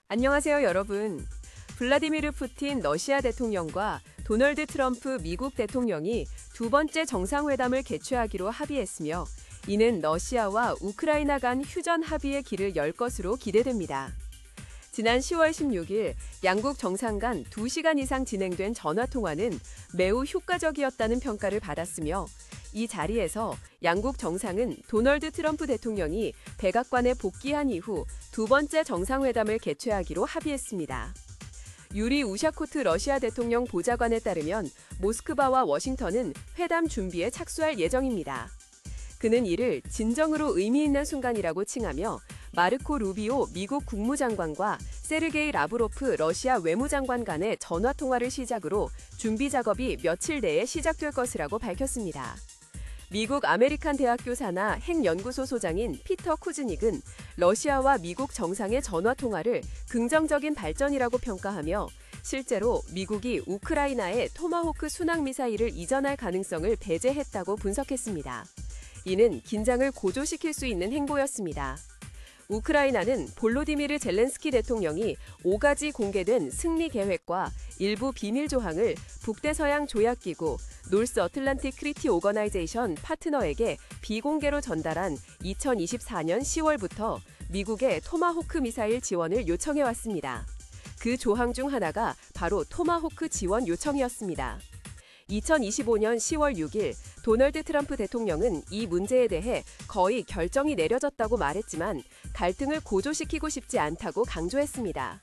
안녕하세요, 여러분. 블라디미르 푸틴 러시아 대통령과 도널드 트럼프 미국 대통령이 두 번째 정상회담을 개최하기로 합의했으며, 이는 러시아와 우크라이나 간 휴전 합의의 길을 열 것으로 기대됩니다. 지난 10월 16일 양국 정상 간 2시간 이상 진행된 전화통화는 매우 효과적이었다는 평가를 받았으며, 이 자리에서 양국 정상은 도널드 트럼프 대통령이 백악관에 복귀한 이후 두 번째 정상회담을 개최하기로 합의했습니다. 유리 우샤코트 러시아 대통령 보좌관에 따르면 모스크바와 워싱턴은 회담 준비에 착수할 예정입니다. 그는 이를 진정으로 의미 있는 순간이라고 칭하며, 마르코 루비오 미국 국무장관과 세르게이 라브로프 러시아 외무장관 간의 전화통화를 시작으로 준비 작업이 며칠 내에 시작될 것이라고 밝혔습니다. 미국 아메리칸 대학교 산하 핵연구소 소장인 피터 쿠즈닉은 러시아와 미국 정상의 전화통화를 긍정적인 발전이라고 평가하며, 실제로 미국이 우크라이나에 토마호크 순항미사일을 이전할 가능성을 배제했다고 분석했습니다. 이는 긴장을 고조시킬 수 있는 행보였습니다. 우크라이나는 볼로디미르 젤렌스키 대통령이 5가지 공개된 승리 계획과 일부 비밀 조항을 북대서양 조약기구 노스 어틀란틱 트리티 오거나이제이션 파트너에게 비공개로 전달한 2024년 10월부터 미국의 토마호크 미사일 지원을 요청해왔습니다. 그 조항 중 하나가 바로 토마호크 지원 요청이었습니다. 2025년 10월 6일 도널드 트럼프 대통령은 이 문제에 대해 거의 결정이 내려졌다고 말했지만, 갈등을 고조시키고 싶지 않다고 강조했습니다.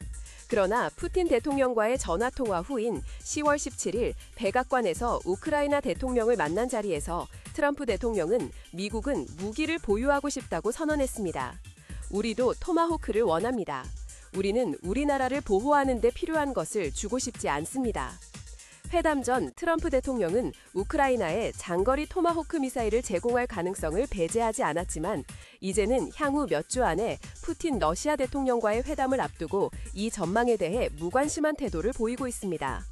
그러나 푸틴 대통령과의 전화통화 후인 10월 17일 백악관에서 우크라이나 대통령을 만난 자리에서 트럼프 대통령은 미국은 무기를 보유하고 싶다고 선언했습니다. 우리도 토마호크를 원합니다. 우리는 우리나라를 보호하는 데 필요한 것을 주고 싶지 않습니다. 회담 전 트럼프 대통령은 우크라이나에 장거리 토마호크 미사일을 제공할 가능성을 배제하지 않았지만, 이제는 향후 몇 주 안에 푸틴 러시아 대통령과의 회담을 앞두고 이 전망에 대해 무관심한 태도를 보이고 있습니다.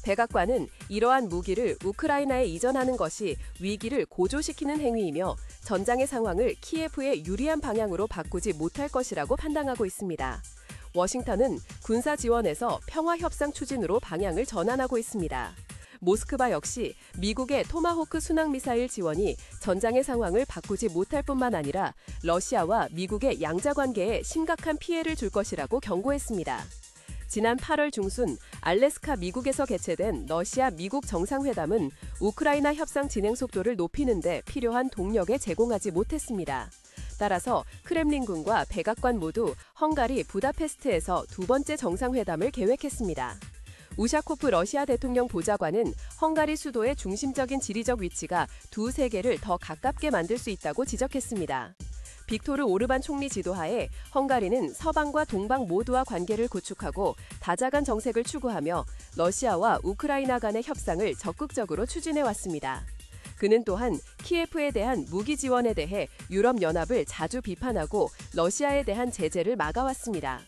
백악관은 이러한 무기를 우크라이나에 이전하는 것이 위기를 고조시키는 행위이며, 전장의 상황을 키예프에 유리한 방향으로 바꾸지 못할 것이라고 판단하고 있습니다. 워싱턴은 군사 지원에서 평화 협상 추진으로 방향을 전환하고 있습니다. 모스크바 역시 미국의 토마호크 순항미사일 지원이 전장의 상황을 바꾸지 못할 뿐만 아니라 러시아와 미국의 양자 관계에 심각한 피해를 줄 것이라고 경고했습니다. 지난 8월 중순 알래스카 미국에서 개최된 러시아 미국 정상회담은 우크라이나 협상 진행 속도를 높이는 데 필요한 동력에 제공하지 못했습니다. 따라서 크렘린궁과 백악관 모두 헝가리 부다페스트에서 두 번째 정상회담을 계획했습니다. 우샤코프 러시아 대통령 보좌관은 헝가리 수도의 중심적인 지리적 위치가 두 세계를 더 가깝게 만들 수 있다고 지적했습니다. 빅토르 오르반 총리 지도하에 헝가리는 서방과 동방 모두와 관계를 구축하고 다자간 정책을 추구하며 러시아와 우크라이나 간의 협상을 적극적으로 추진해왔습니다. 그는 또한 키예프에 대한 무기 지원에 대해 유럽연합을 자주 비판하고 러시아에 대한 제재를 막아왔습니다.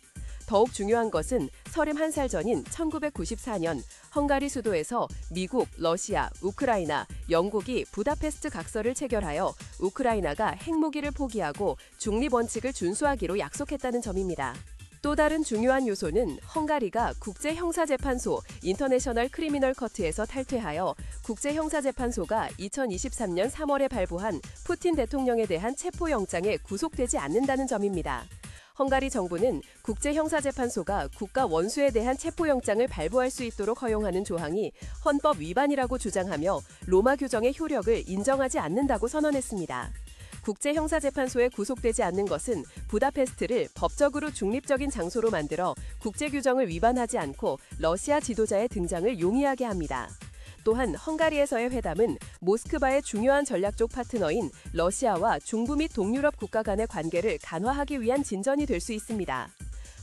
더욱 중요한 것은 31살 전인 1994년 헝가리 수도에서 미국, 러시아, 우크라이나, 영국이 부다페스트 각서를 체결하여 우크라이나가 핵무기를 포기하고 중립원칙을 준수하기로 약속했다는 점입니다. 또 다른 중요한 요소는 헝가리가 국제형사재판소 인터내셔널 크리미널 커트에서 탈퇴하여 국제형사재판소가 2023년 3월에 발부한 푸틴 대통령에 대한 체포영장에 구속되지 않는다는 점입니다. 헝가리 정부는 국제형사재판소가 국가 원수에 대한 체포영장을 발부할 수 있도록 허용하는 조항이 헌법 위반이라고 주장하며 로마 규정의 효력을 인정하지 않는다고 선언했습니다. 국제형사재판소에 구속되지 않는 것은 부다페스트를 법적으로 중립적인 장소로 만들어 국제규정을 위반하지 않고 러시아 지도자의 등장을 용이하게 합니다. 또한 헝가리에서의 회담은 모스크바의 중요한 전략적 파트너인 러시아와 중부 및 동유럽 국가 간의 관계를 간화하기 위한 진전이 될 수 있습니다.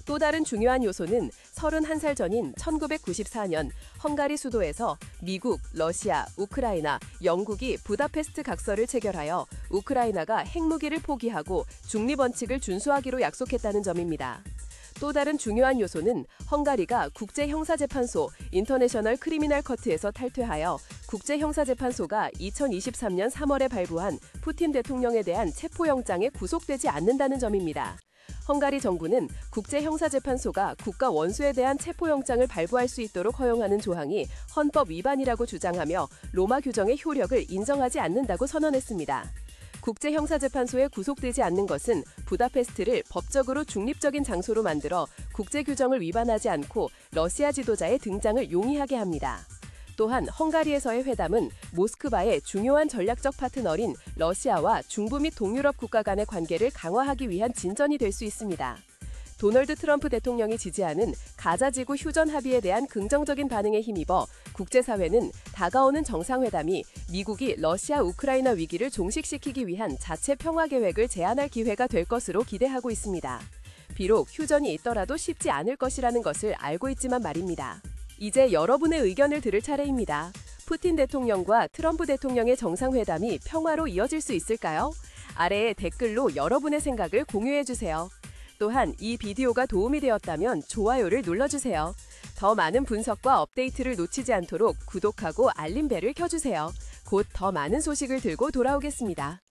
또 다른 중요한 요소는 31살 전인 1994년 헝가리 수도에서 미국, 러시아, 우크라이나, 영국이 부다페스트 각서를 체결하여 우크라이나가 핵무기를 포기하고 중립원칙을 준수하기로 약속했다는 점입니다. 또 다른 중요한 요소는 헝가리가 국제형사재판소 인터내셔널 크리미널 커트에서 탈퇴하여 국제형사재판소가 2023년 3월에 발부한 푸틴 대통령에 대한 체포영장에 구속되지 않는다는 점입니다. 헝가리 정부는 국제형사재판소가 국가 원수에 대한 체포영장을 발부할 수 있도록 허용하는 조항이 헌법 위반이라고 주장하며 로마 규정의 효력을 인정하지 않는다고 선언했습니다. 국제형사재판소에 구속되지 않는 것은 부다페스트를 법적으로 중립적인 장소로 만들어 국제규정을 위반하지 않고 러시아 지도자의 등장을 용이하게 합니다. 또한 헝가리에서의 회담은 모스크바의 중요한 전략적 파트너인 러시아와 중부 및 동유럽 국가 간의 관계를 강화하기 위한 진전이 될 수 있습니다. 도널드 트럼프 대통령이 지지하는 가자지구 휴전 합의에 대한 긍정적인 반응에 힘입어 국제사회는 다가오는 정상회담이 미국이 러시아 우크라이나 위기를 종식시키기 위한 자체 평화 계획을 제안할 기회가 될 것으로 기대하고 있습니다. 비록 휴전이 있더라도 쉽지 않을 것이라는 것을 알고 있지만 말입니다. 이제 여러분의 의견을 들을 차례입니다. 푸틴 대통령과 트럼프 대통령의 정상회담이 평화로 이어질 수 있을까요? 아래에 댓글로 여러분의 생각을 공유해주세요. 또한 이 비디오가 도움이 되었다면 좋아요를 눌러주세요. 더 많은 분석과 업데이트를 놓치지 않도록 구독하고 알림벨을 켜주세요. 곧 더 많은 소식을 들고 돌아오겠습니다.